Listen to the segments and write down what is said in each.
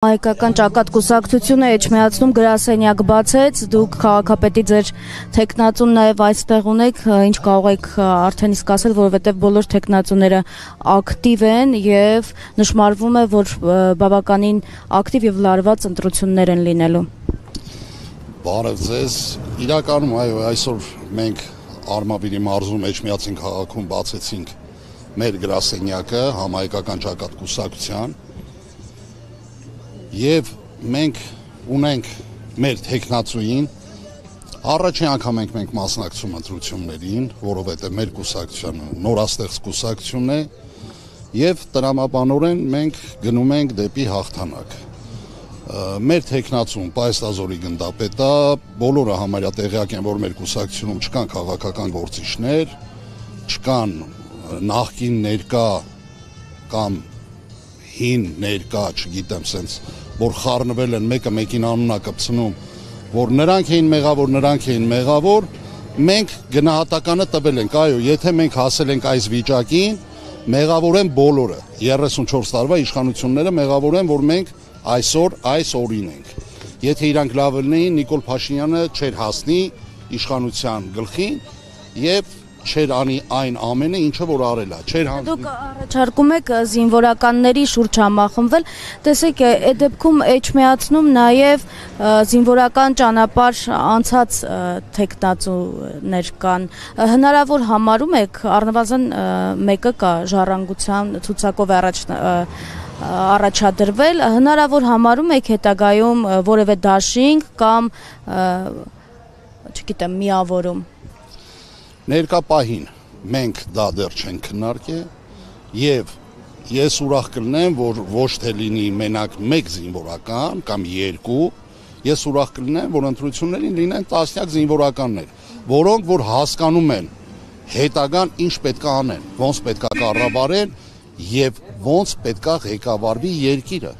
Հայկական ճակատ կուսակցությունը էջմիածնում գրասենյակ բացեց, դուք քաղաքապետի ձեր թեկնածուն նաև այստեղ ունեք, ինչ կարող եք արդեն իսկ ասել, որովհետև բոլոր թեկնածուները ակտիվ են եւ նշмарվում է, որ բավականին ակտիվ եւ լարված ընտրություններ են լինելու։ Բարև ձեզ, իրականում այսօր մենք Արմավիրի մարզում Էջմիածին քաղաքում բացեցինք մեր գրասենյակը համահայկական ճակատ կուսակցության Եվ մենք ունենք մեր թեկնածուին, առաջին անգամ մենք մասնակցում ընտրություններին, որովհետև մեր կուսակցությունը նորաստեղծ կուսակցություն է, եւ տրամաբանորեն մենք գնում ենք դեպի հաղթանակ։ Մեր թեկնածուն Պայստազորի գնդապետա, բոլորը համարյա տեղյակ են, որ մեր կուսակցությունում չկան քաղաքական գործիչներ, չկան նախկին ներկա կամ հին ներկա, չգիտեմ, սենց որ խառնվել են մեկը մեկին անունա կպցնում, որ նրանք էին մեղավոր, մենք գնահատականը տվել ենք, այո, եթե մենք հասել ենք այս վիճակին, մեղավոր են բոլորը, 34 տարվա իշխանությունները մեղավոր են, որ մենք այսօր այս օրին ենք։ Եթե իրանք լավ լինեին, Նիկոլ Փաշինյանը չէր հասնի իշխանության գլխին եւ չէր անի այն ամենը, ինչը որ արել է, չէր հանձնի։ Դուք առաջարկում եք զինվորականների շուրջ համախմբվել, տեսեք, այդ դեպքում Էջմիածնում նաև զինվորական ճանապարհ անցած թեկնածուներ կան։ Հնարավոր համարում եք, առնվազն մեկը կա ժառանգության ցուցակով առաջադրվել, հնարավոր համարում եք հետագայում որևէ դաշինք կամ չգիտեմ, միավորում։ Ներկա պահին մենք դա դեռ չենք քննարկել եւ ես ուրախ կլինեմ, որ ոչ թե լինի մենակ մեկ զինվորական կամ երկու, ես ուրախ կլինեմ, որ ընտրություններին լինեն տասնյակ զինվորականներ, որոնք որ հասկանում են հետագան ինչ պետք է անեն, ոնց պետք է կառավարեն եւ ոնց պետք է ղեկավարվի երկիրը։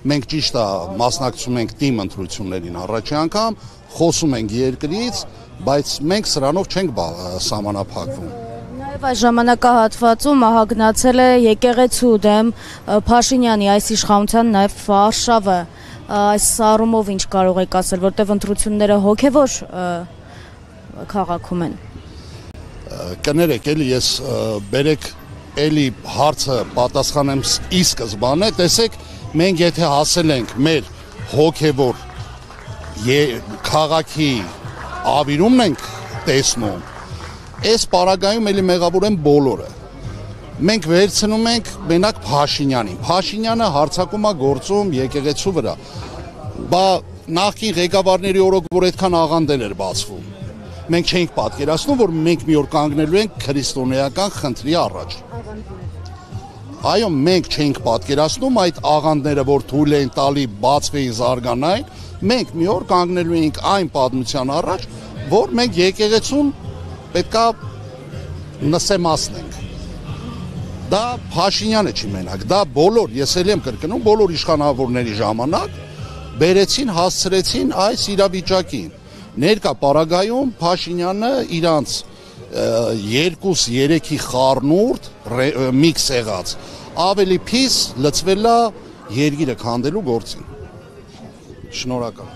Մենք ճիշտ է մասնակցում ենք թիմ ընտրություններին առաջի անգամ, խոսում ենք երկրից, բայց մենք սրանով չենք սահմանափակվում։ Նաև այս ժամանակահատվածում ահագնացել է եկեղեցու դեմ Փաշինյանի այս իշխանության նաև Վարշավը, այս առումով ինչ կարող եք ասել, որտեղ ընտրությունները հոգևոր քաղաքում են։ Կներեք, էլի ես բերեք էլի հարցը պատասխանեմ ի սկզբանե, տեսեք, մենք եթե հասել ենք մեր հոգևոր քաղաքի ավիրումն ենք տեսնում, այս պարագայում էլի մեղավոր են բոլորը։ Մենք վերցնում ենք մենակ Փաշինյանին։ Փաշինյանը հարձակում է գործում եկեղեցու վրա։ Բա նախկին ղեկավարների օրոք, որ այդքան աղանդել էր բացվում, մենք չենք պատկերացնում, որ մենք մի օր կանգնելու ենք քրիստոնեական խնդրի առաջ։ Այո, մենք չենք պատկերացնում այդ աղանդները, որ թույլ էին տալի բացվեին զարգանային, մենք մի օր կանգնելու ենք այն պատմության առաջ, որ մենք եկեղեցուն պետքա նսեմացնենք։ Դա Փաշինյանը չի մենակ, դա բոլոր, ես էլ եմ կրկնում, բոլոր իշխանավորների ժամանակ բերեցին, հասցրեցին այս իրավիճակին։ Ներկա պարագայում Փաշինյանը իրանց 2-3-ի խառնուրդ միքս եղած ավելի փիս լցվելա երկիրը քանդելու գործին։ Շնորհակալ։